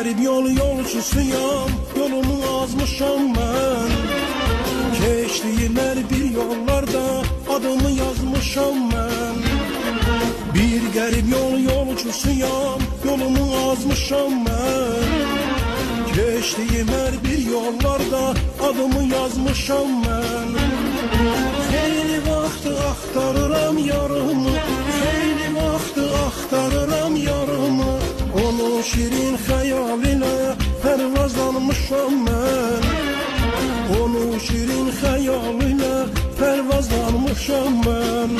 garip yolcusuyam, yolumu azmışam ben. Keçtiğim her bir yollarda adımı yazmışam ben. Bir garip yolcusuyam, yolumu azmışam ben. Keçtiğim her bir yollarda adımı yazmışam ben. Xeyli vaxtı axtarıram yarımı, xeyli vaxtı axtarıram yarımı. Onu şirin xəyal ilə pərvazlanmışam mən. Onu şirin xəyal ilə pərvazlanmışam mən.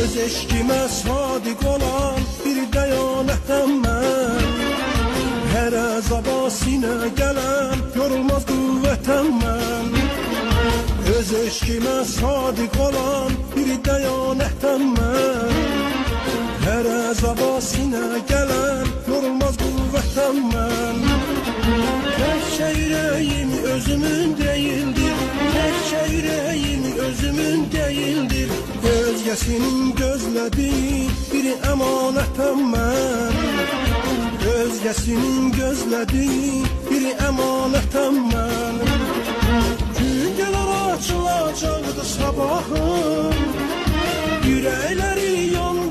Öz eşkimə sadiq olan bir dəyanətəm mən. Hər əzaba sinə gələn yorulmaz qüvvətəm mən. Öz eşkimə sadiq olan bir dəyanətəm mən. Hər əzaba sinə gələn yorulmaz qüvvətəm mən. Təkcə ürəyim özümün deyildir, təkcə ürəyim özümün deyildir. Özgəsinin gözlədiyi bir əmanətəm mən. Özgəsinin gözlədiyi bir əmanətəm mən. Gün gələr açılacaqdı sabahım, ürəkləri yanır.